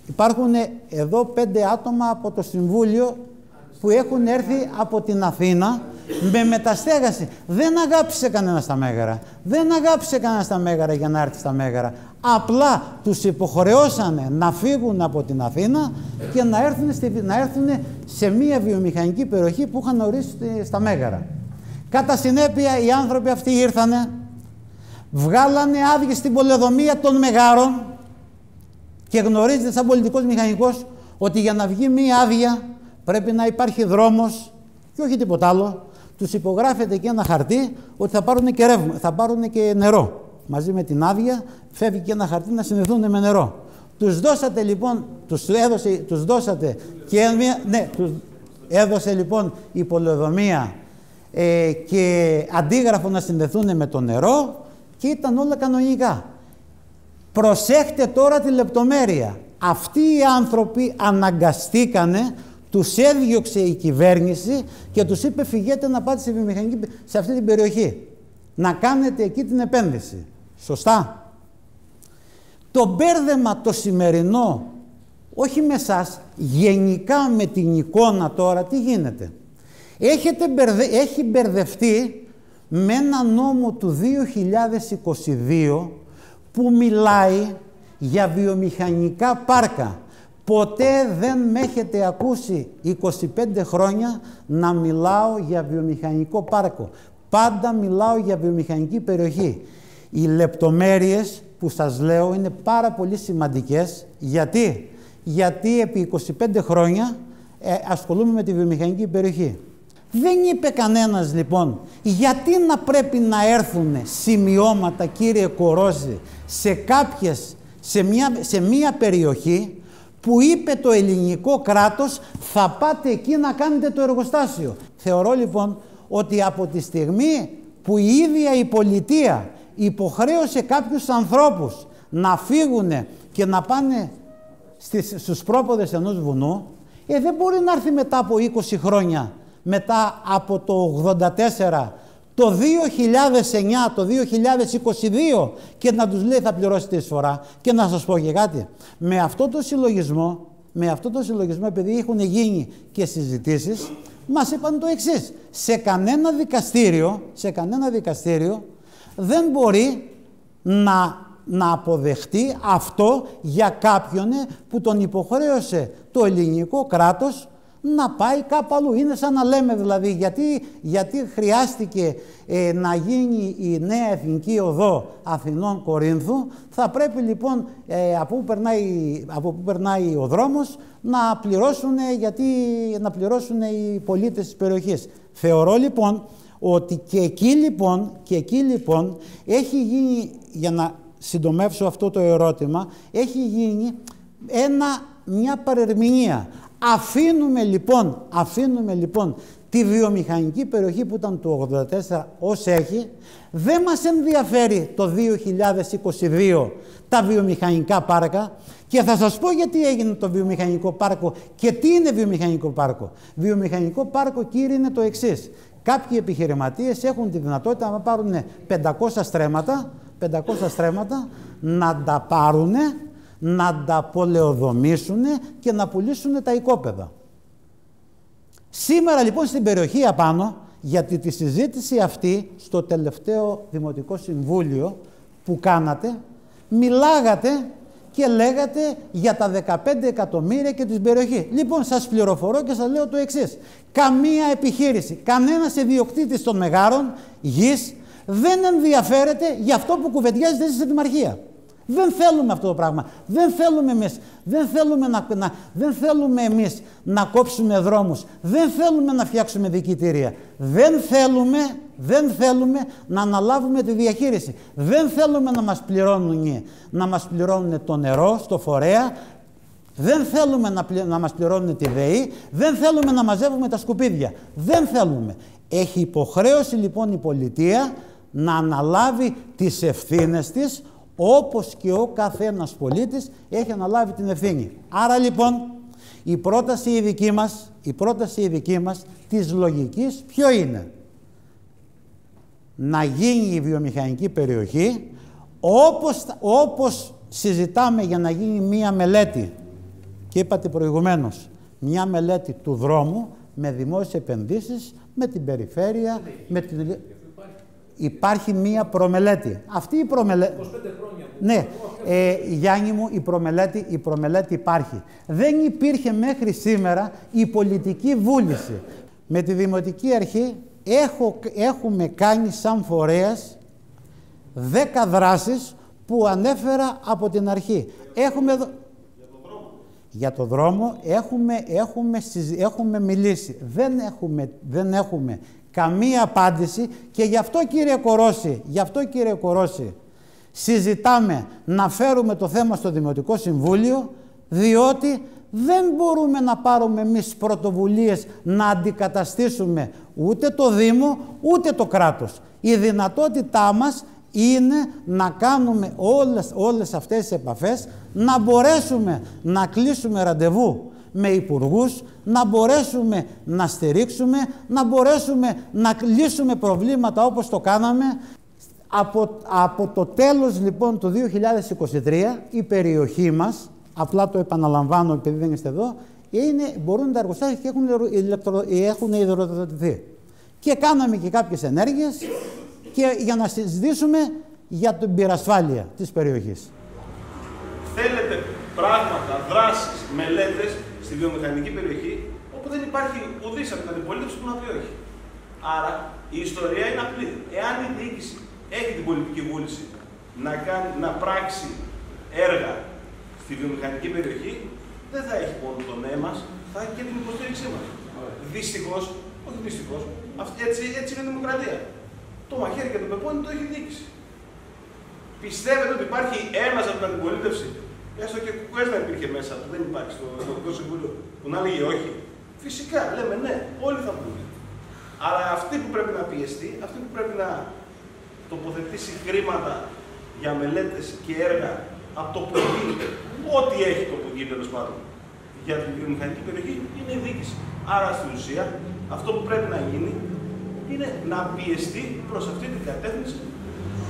υπάρχουν εδώ 5 άτομα από το Συμβούλιο που έχουν έρθει από την Αθήνα με μεταστέγαση. Δεν αγάπησε κανένας τα Μέγαρα. Δεν αγάπησε κανένας τα Μέγαρα για να έρθει στα Μέγαρα. Απλά τους υποχρεώσανε να φύγουν από την Αθήνα και να έρθουν σε μια βιομηχανική περιοχή που είχαν ορίσει στα Μέγαρα. Κατά συνέπεια οι άνθρωποι αυτοί ήρθανε, βγάλανε άδειες στην πολεοδομία των Μεγάρων και γνωρίζετε σαν πολιτικός μηχανικός ότι για να βγει μία άδεια πρέπει να υπάρχει δρόμος και όχι τίποτα άλλο. Τους υπογράφεται και ένα χαρτί ότι θα πάρουν και νερό. Μαζί με την άδεια φεύγει και ένα χαρτί να συνδεθούν με νερό. Τους δώσατε λοιπόν, τους δώσατε και έδωσε λοιπόν η πολεοδομία και αντίγραφο να συνδεθούν με το νερό και ήταν όλα κανονικά. Προσέχτε τώρα τη λεπτομέρεια. Αυτοί οι άνθρωποι αναγκαστήκανε, τους έδιωξε η κυβέρνηση και τους είπε φυγέτε να πάτε σε αυτή την περιοχή. Να κάνετε εκεί την επένδυση. Σωστά. Το μπέρδεμα το σημερινό, όχι με εσάς, γενικά με την εικόνα τώρα, τι γίνεται. Έχει μπερδευτεί με ένα νόμο του 2022 που μιλάει για βιομηχανικά πάρκα. Ποτέ δεν με έχετε ακούσει 25 χρόνια να μιλάω για βιομηχανικό πάρκο. Πάντα μιλάω για βιομηχανική περιοχή. Οι λεπτομέρειες που σας λέω είναι πάρα πολύ σημαντικές. Γιατί επί 25 χρόνια ασχολούμαι με τη βιομηχανική περιοχή. Δεν είπε κανένας λοιπόν γιατί να πρέπει να έρθουν σημειώματα, κύριε Κορόζη, σε μία περιοχή που είπε το ελληνικό κράτος θα πάτε εκεί να κάνετε το εργοστάσιο. Θεωρώ λοιπόν ότι από τη στιγμή που η ίδια η πολιτεία υποχρέωσε κάποιους ανθρώπους να φύγουν και να πάνε στους πρόποδες ενός βουνού, δεν μπορεί να έρθει μετά από 20 χρόνια, μετά από το 84, το 2009, το 2022 και να τους λέει θα πληρώσετε εισφορά. Και να σας πω και κάτι, με αυτό το συλλογισμό, επειδή έχουν γίνει και συζητήσεις, μας είπαν το εξής, σε κανένα δικαστήριο δεν μπορεί να αποδεχτεί αυτό για κάποιον που τον υποχρέωσε το ελληνικό κράτος να πάει κάπου αλλού. Είναι σαν να λέμε δηλαδή γιατί χρειάστηκε να γίνει η νέα εθνική οδό Αθηνών-Κορίνθου, θα πρέπει λοιπόν από που περνάει ο δρόμος να πληρώσουν οι πολίτες της περιοχής. Θεωρώ λοιπόν ότι και εκεί λοιπόν έχει γίνει, για να συντομεύσω αυτό το ερώτημα, έχει γίνει μια παρερμηνία. Αφήνουμε λοιπόν τη βιομηχανική περιοχή που ήταν το 1984 ως έχει. Δεν μας ενδιαφέρει το 2022 τα βιομηχανικά πάρκα και θα σας πω γιατί έγινε το βιομηχανικό πάρκο και τι είναι βιομηχανικό πάρκο. Βιομηχανικό πάρκο, κύριε, είναι το εξής. Κάποιοι επιχειρηματίες έχουν τη δυνατότητα να πάρουν 500 στρέμματα, να τα πάρουν, να τα πολεοδομήσουν και να πουλήσουν τα οικόπεδα. Σήμερα λοιπόν στην περιοχή απάνω, γιατί τη συζήτηση αυτή στο τελευταίο Δημοτικό Συμβούλιο που κάνατε, μιλάγατε και λέγατε για τα 15 εκατομμύρια και την περιοχή. Λοιπόν, σας πληροφορώ και σας λέω το εξής. Καμία επιχείρηση, κανένας ιδιοκτήτης των Μεγάρων γης δεν ενδιαφέρεται για αυτό που κουβεντιάζεται στη Δημαρχία. Δεν θέλουμε αυτό το πράγμα. Δεν θέλουμε εμείς να κόψουμε δρόμους. Δεν θέλουμε να φτιάξουμε δικητήρια. Δεν θέλουμε να αναλάβουμε τη διαχείριση. Δεν θέλουμε να μας πληρώνουν το νερό στο φορέα. Δεν θέλουμε να μας πληρώνουν τη ΔΕΗ. Δεν θέλουμε να μαζεύουμε τα σκουπίδια. Δεν θέλουμε. Έχει υποχρέωση λοιπόν η πολιτεία να αναλάβει τις ευθύνες της, όπως και ο καθένας πολίτης έχει αναλάβει την ευθύνη. Άρα λοιπόν η πρόταση η δική μας της λογικής ποιο είναι? Να γίνει η βιομηχανική περιοχή όπως συζητάμε για να γίνει μία μελέτη, και είπατε προηγουμένως, μία μελέτη του δρόμου, με δημόσιες επενδύσεις, με την περιφέρεια, με την... Υπάρχει μία προμελέτη. Αυτή η προμελέτη... 25 χρόνια. Ναι, Γιάννη μου, η προμελέτη υπάρχει. Δεν υπήρχε μέχρι σήμερα η πολιτική βούληση. Με τη Δημοτική Αρχή έχουμε κάνει σαν φορέας 10 δράσεις που ανέφερα από την αρχή. Για το δρόμο έχουμε μιλήσει. Δεν έχουμε καμία απάντηση και γι' αυτό κύριε Κορώση, συζητάμε να φέρουμε το θέμα στο Δημοτικό Συμβούλιο, διότι δεν μπορούμε να πάρουμε εμείς πρωτοβουλίες να αντικαταστήσουμε ούτε το Δήμο ούτε το κράτος. Η δυνατότητά μας είναι να κάνουμε όλες αυτές τις επαφές, να μπορέσουμε να κλείσουμε ραντεβού με υπουργούς, να μπορέσουμε να στηρίξουμε, να μπορέσουμε να λύσουμε προβλήματα όπως το κάναμε. Από το τέλος λοιπόν του 2023 η περιοχή μας, απλά το επαναλαμβάνω επειδή δεν είστε εδώ, μπορούν τα εργοστάσια και έχουν υδροδοτηθεί. Και κάναμε και κάποιες ενέργειες για να συζητήσουμε για την πυρασφάλεια της περιοχής. Θέλετε πράγματα, δράσεις, μελέτες στη βιομηχανική περιοχή όπου δεν υπάρχει ουδής από την αντιπολίτευση που να πει όχι. Άρα η ιστορία είναι απλή. Εάν η διοίκηση έχει την πολιτική βούληση να πράξει έργα στη βιομηχανική περιοχή, δεν θα έχει μόνο το ναι μας, θα έχει και την υποστήριξή μας. Δυστυχώς, όχι δυστυχώς, έτσι είναι η δημοκρατία. Το μαχαίρι και το πεπόνι το έχει διοίκηση. Πιστεύετε ότι υπάρχει ένας από την αντιπολίτευση, έστω και κουκουές να υπήρχε μέσα, που δεν υπάρχει στο Δημοτικό Συμβούλιο, που να λέγει όχι? Φυσικά, λέμε ναι, όλοι θα πούνε. Αλλά αυτή που πρέπει να πιεστεί, αυτή που πρέπει να τοποθετήσει χρήματα για μελέτες και έργα από το ΠΟΚΙ, ό,τι έχει το ΠΟΚΙ τέλος πάντων, για την βιομηχανική περιοχή, είναι η διοίκηση. Άρα στην ουσία, αυτό που πρέπει να γίνει είναι να πιεστεί προς αυτή την κατεύθυνση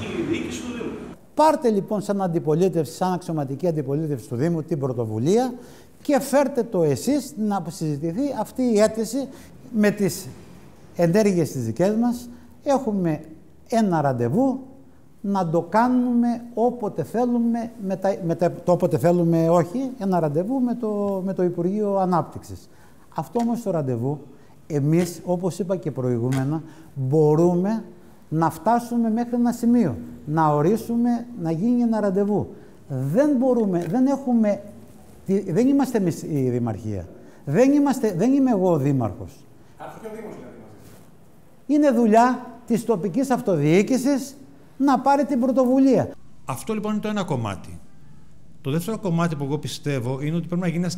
η διοίκηση του Δήμου. Πάρτε λοιπόν σαν αντιπολίτευση, σαν αξιωματική αντιπολίτευση του Δήμου την πρωτοβουλία και φέρτε το εσείς να συζητηθεί αυτή η αίτηση με τις ενέργειες τις δικές μας. Έχουμε ένα ραντεβού να το κάνουμε όποτε θέλουμε, όποτε θέλουμε όχι, ένα ραντεβού με το Υπουργείο Ανάπτυξης. Αυτό όμως το ραντεβού, εμείς, όπως είπα και προηγούμενα, μπορούμε να φτάσουμε μέχρι ένα σημείο, να ορίσουμε, να γίνει ένα ραντεβού. Δεν είμαστε εμείς η Δημαρχία. Δεν είμαι εγώ ο Δήμαρχος. Είναι δουλειά της τοπικής αυτοδιοίκησης να πάρει την πρωτοβουλία. Αυτό λοιπόν είναι το ένα κομμάτι. Το δεύτερο κομμάτι που εγώ πιστεύω είναι ότι πρέπει να γίνει ένας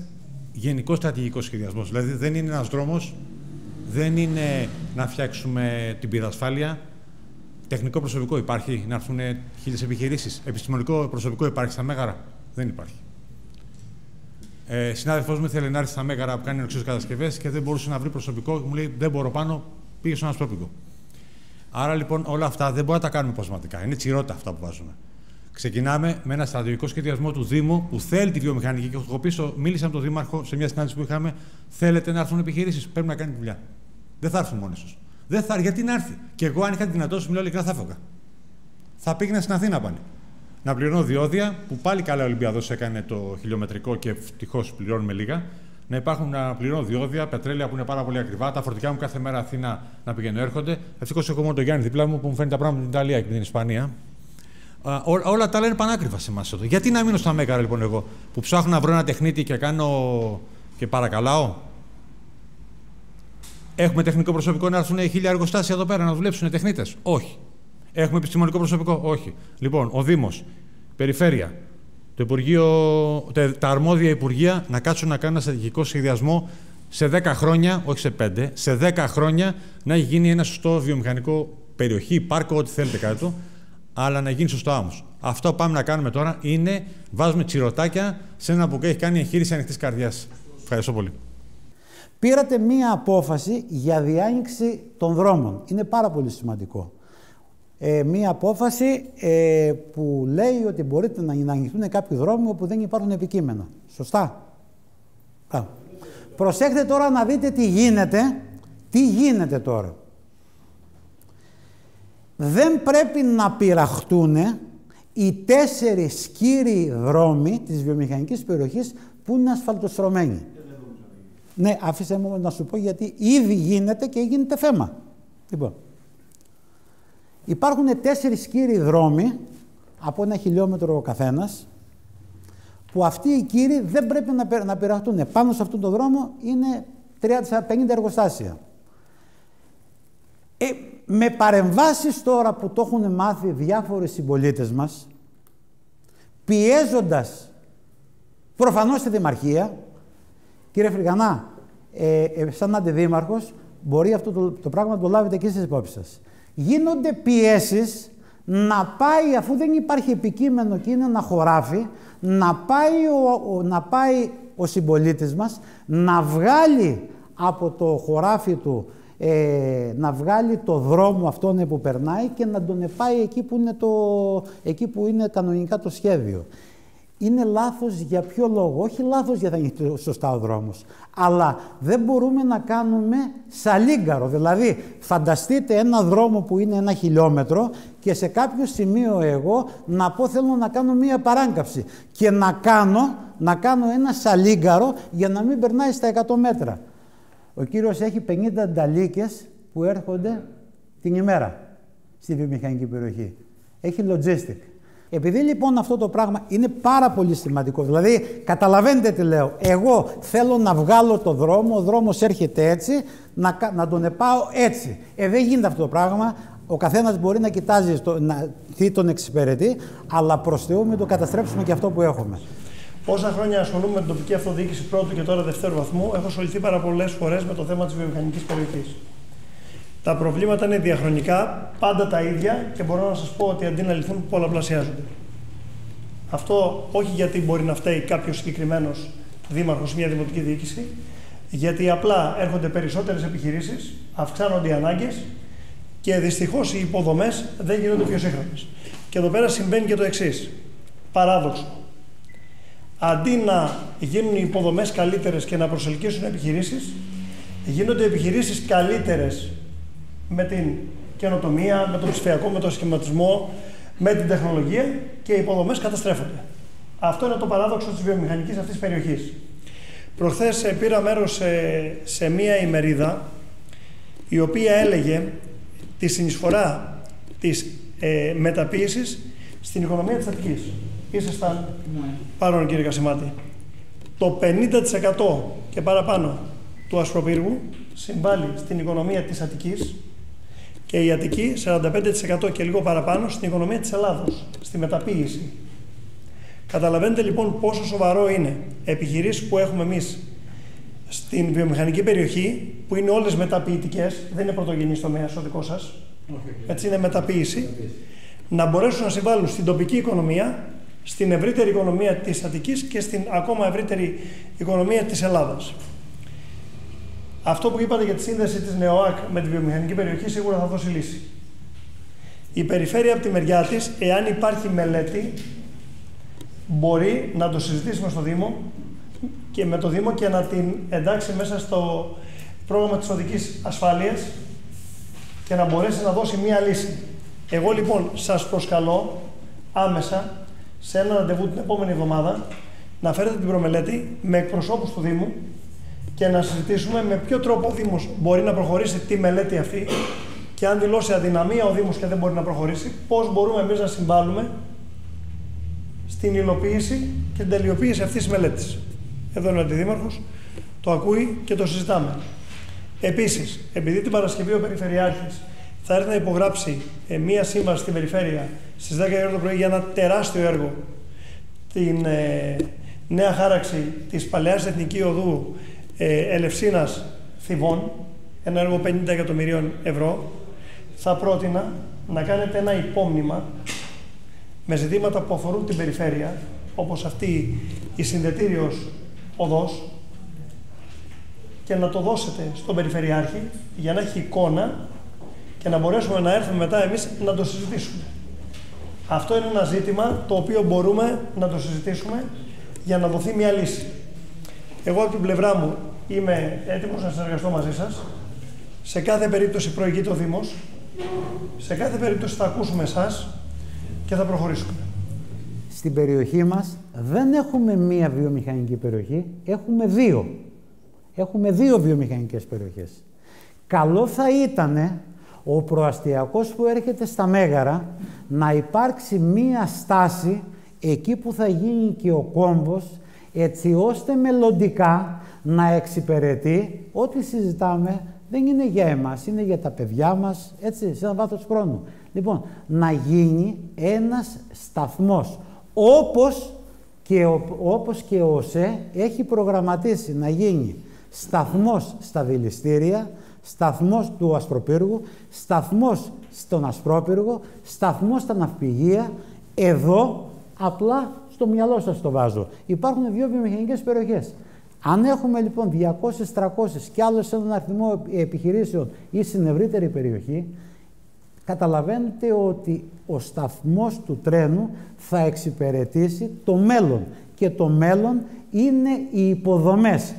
γενικός στρατηγικός σχεδιασμός. Δηλαδή δεν είναι ένας δρόμος, δεν είναι να φτιάξουμε την πυρασφάλεια. Τεχνικό προσωπικό υπάρχει, να έρθουν 1000 επιχειρήσεις. Επιστημονικό προσωπικό υπάρχει στα Μέγαρα? Δεν υπάρχει. Συνάδελφός μου ήθελε να έρθει στα Μέγαρα που κάνει οξυδοκατασκευές και δεν μπορούσε να βρει προσωπικό. Μου λέει: δεν μπορώ πάνω, πήγε στον Αστρόπικο. Άρα λοιπόν όλα αυτά δεν μπορούμε να τα κάνουμε ποσματικά. Είναι τσιρότα αυτά που βάζουμε. Ξεκινάμε με ένα στρατηγικό σχεδιασμό του Δήμου που θέλει τη βιομηχανική. Και εγώ πίσω μίλησα με τον Δήμαρχο σε μια συνάντηση που είχαμε. Θέλετε να έρθουν επιχειρήσεις? Πρέπει να κάνει τη δουλειά. Δεν θα έρθουν μόνοι σας. Δεν θα, γιατί να έρθει. Και εγώ, αν είχα τη δυνατότητα, μιλάω ειλικρινά, θα έφευγα. Θα πήγαινα στην Αθήνα πάλι. Να πληρώνω διόδια, που πάλι καλά ο Ολυμπιαδός έκανε το χιλιομετρικό και ευτυχώς πληρώνουμε λίγα. Να πληρώνω διόδια, πετρέλαια που είναι πάρα πολύ ακριβά. Τα φορτικά μου κάθε μέρα Αθήνα να πηγαίνουν έρχονται. Ευτυχώς έχω μόνο τον Γιάννη δίπλα μου που μου φαίνει τα πράγματα με την Ιταλία και την Ισπανία. Όλα τα άλλα είναι πανάκριβα σε εμάς εδώ. Γιατί να μείνω στα Μέγαρα λοιπόν εγώ, που ψάχνω να βρω ένα τεχνίτη και κάνω και παρακαλάω? Έχουμε τεχνικό προσωπικό να έρθουν 1000 εργοστάσια εδώ πέρα να δουλέψουν τεχνίτες? Όχι. Έχουμε επιστημονικό προσωπικό? Όχι. Λοιπόν, ο Δήμος, Περιφέρεια, το Υπουργείο, τα αρμόδια Υπουργεία να κάτσουν να κάνουν ένα στρατηγικό σχεδιασμό σε 10 χρόνια, όχι σε 5, σε 10 χρόνια να έχει γίνει ένα σωστό βιομηχανικό περιοχή, πάρκο, ό,τι θέλετε κάτω, αλλά να γίνει σωστό άμμος. Αυτό που πάμε να κάνουμε τώρα είναι βάζουμε τσιρωτάκια σε ένα που έχει κάνει εγχείρηση ανοιχτής καρδιάς. Ευχαριστώ πολύ. Πήρατε μία απόφαση για διάνοιξη των δρόμων. Είναι πάρα πολύ σημαντικό. Μία απόφαση που λέει ότι μπορείτε να ανοιχτούν κάποιοι δρόμοι όπου δεν υπάρχουν επικείμενα. Σωστά. Προσέχτε τώρα να δείτε τι γίνεται. Τι γίνεται τώρα. Δεν πρέπει να πειραχτούν οι 4 κύριοι δρόμοι της βιομηχανικής περιοχής που είναι ασφαλτοστρωμένοι. Ναι, άφησε μου να σου πω γιατί ήδη γίνεται και γίνεται θέμα. Λοιπόν, υπάρχουν 4 κύριοι δρόμοι από 1 χιλιόμετρο ο καθένας, που αυτοί οι κύριοι δεν πρέπει να πειραχτούν. Πάνω σε αυτόν τον δρόμο είναι 30-50 εργοστάσια. Με παρεμβάσεις τώρα που το έχουν μάθει διάφοροι συμπολίτες μας, πιέζοντας προφανώς τη Δημαρχία, κύριε Φρυγανά, σαν αντιδήμαρχος, μπορεί αυτό το πράγμα να το λάβετε και εσείς υπόψη σας. Γίνονται πιέσεις να πάει, αφού δεν υπάρχει επικείμενο και είναι ένα χωράφι, να πάει ο συμπολίτης μας να βγάλει από το χωράφι του, να βγάλει το δρόμο αυτόν που περνάει και να τον πάει εκεί που είναι κανονικά το σχέδιο. Είναι λάθος για ποιο λόγο? Όχι λάθος για να είναι σωστά ο δρόμος, αλλά δεν μπορούμε να κάνουμε σαλίγκαρο. Δηλαδή, φανταστείτε ένα δρόμο που είναι 1 χιλιόμετρο και σε κάποιο σημείο εγώ να πω θέλω να κάνω μία παράκαμψη και να κάνω ένα σαλίγκαρο για να μην περνάει στα 100 μέτρα. Ο κύριος έχει 50 νταλίκες που έρχονται την ημέρα στη βιομηχανική περιοχή. Έχει logistic. Επειδή λοιπόν αυτό το πράγμα είναι πάρα πολύ σημαντικό, δηλαδή καταλαβαίνετε τι λέω, εγώ θέλω να βγάλω το δρόμο, ο δρόμος έρχεται έτσι, να τον πάω έτσι. Δεν γίνεται αυτό το πράγμα, ο καθένας μπορεί να κοιτάζει τι τον εξυπηρετεί, αλλά προς Θεού μην το καταστρέψουμε και αυτό που έχουμε. Όσα χρόνια ασχολούμαι με την τοπική αυτοδιοίκηση πρώτου και τώρα δευτέρου βαθμού, έχω ασχοληθεί πάρα πολλές φορές με το θέμα της βιομηχανικής περιοχής. Τα προβλήματα είναι διαχρονικά, πάντα τα ίδια και μπορώ να σας πω ότι αντί να λυθούν, πολλαπλασιάζονται. Αυτό όχι γιατί μπορεί να φταίει κάποιος συγκεκριμένος δήμαρχος, μια δημοτική διοίκηση, γιατί απλά έρχονται περισσότερες επιχειρήσεις, αυξάνονται οι ανάγκες και δυστυχώς οι υποδομές δεν γίνονται πιο σύγχρονες. Και εδώ πέρα συμβαίνει και το εξής. Παράδοξο. Αντί να γίνουν οι υποδομές καλύτερες και να προσελκύσουν επιχειρήσεις, γίνονται επιχειρήσεις καλύτερες με την καινοτομία, με τον ψηφιακό, με τον σχηματισμό, με την τεχνολογία και οι υποδομές καταστρέφονται. Αυτό είναι το παράδοξο της βιομηχανικής αυτής περιοχής. Προχθές πήρα μέρος σε μία ημερίδα η οποία έλεγε τη συνεισφορά της μεταποίησης στην οικονομία της Αττικής. Ήσασταν παρόν, κύριε Κασιμάτη. Το 50% και παραπάνω του ασπροπύργου συμβάλλει στην οικονομία της Αττικής και η Αττική 45% και λίγο παραπάνω στην οικονομία της Ελλάδος, στη μεταποίηση. Καταλαβαίνετε λοιπόν πόσο σοβαρό είναι επιχειρήσεις που έχουμε εμείς στην βιομηχανική περιοχή, που είναι όλες μεταποιητικές, δεν είναι πρωτογενής τομέας ο δικός σας, έτσι είναι μεταποίηση, να μπορέσουν να συμβάλλουν στην τοπική οικονομία, στην ευρύτερη οικονομία της Αττικής και στην ακόμα ευρύτερη οικονομία της Ελλάδας. Αυτό που είπατε για τη σύνδεση της ΝΕΟΑΚ με τη βιομηχανική περιοχή σίγουρα θα δώσει λύση. Η περιφέρεια από τη μεριά της, εάν υπάρχει μελέτη, μπορεί να το συζητήσουμε στο Δήμο και με το Δήμο και να την εντάξει μέσα στο πρόγραμμα της οδικής ασφάλειας και να μπορέσει να δώσει μία λύση. Εγώ λοιπόν σας προσκαλώ άμεσα σε ένα ραντεβού την επόμενη εβδομάδα να φέρετε την προμελέτη με εκπροσώπους του Δήμου και να συζητήσουμε με ποιο τρόπο ο Δήμος μπορεί να προχωρήσει τη μελέτη αυτή και αν δηλώσει αδυναμία ο Δήμος και δεν μπορεί να προχωρήσει, πώς μπορούμε εμείς να συμβάλλουμε στην υλοποίηση και την τελειοποίηση αυτής της μελέτης. Εδώ είναι ο Αντιδήμαρχος, το ακούει και το συζητάμε. Επίσης, επειδή την Παρασκευή ο Περιφερειάρχης θα έρθει να υπογράψει μία σύμβαση στην Περιφέρεια στις 10 η ώρα το πρωί για ένα τεράστιο έργο, την νέα χάραξη της Παλαιάς Εθνική Οδού Ελευσίνας Θηβών, ένα έργο 50 εκατομμυρίων ευρώ, θα πρότεινα να κάνετε ένα υπόμνημα με ζητήματα που αφορούν την περιφέρεια, όπως αυτή η συνδετήριος οδός, και να το δώσετε στον Περιφερειάρχη για να έχει εικόνα και να μπορέσουμε να έρθουμε μετά εμείς να το συζητήσουμε. Αυτό είναι ένα ζήτημα το οποίο μπορούμε να το συζητήσουμε για να δοθεί μια λύση. Εγώ από την πλευρά μου είμαι έτοιμος να συνεργαστώ μαζί σας. Σε κάθε περίπτωση προηγείται ο Δήμος. Σε κάθε περίπτωση θα ακούσουμε εσάς και θα προχωρήσουμε. Στην περιοχή μας δεν έχουμε μία βιομηχανική περιοχή, έχουμε δύο. Έχουμε δύο βιομηχανικές περιοχές. Καλό θα ήταν ο προαστιακός που έρχεται στα Μέγαρα να υπάρξει μία στάση εκεί που θα γίνει και ο κόμβος, έτσι ώστε μελλοντικά να εξυπηρετεί ό,τι συζητάμε δεν είναι για εμάς, είναι για τα παιδιά μας, έτσι, σε ένα βάθος χρόνου. Λοιπόν, να γίνει ένας σταθμός, όπως και ο ΟΣΕ έχει προγραμματίσει να γίνει σταθμός στα δηληστήρια, σταθμός του Ασπροπύργου, σταθμός στον Ασπρόπυργο, σταθμός στα ναυπηγεία. Εδώ απλά στο μυαλό σας το βάζω. Υπάρχουν δύο βιομηχανικές περιοχές. Αν έχουμε λοιπόν 200-300 και άλλο σε έναν αριθμό επιχειρήσεων ή στην ευρύτερη περιοχή, καταλαβαίνετε ότι ο σταθμός του τρένου θα εξυπηρετήσει το μέλλον. Και το μέλλον είναι οι υποδομές.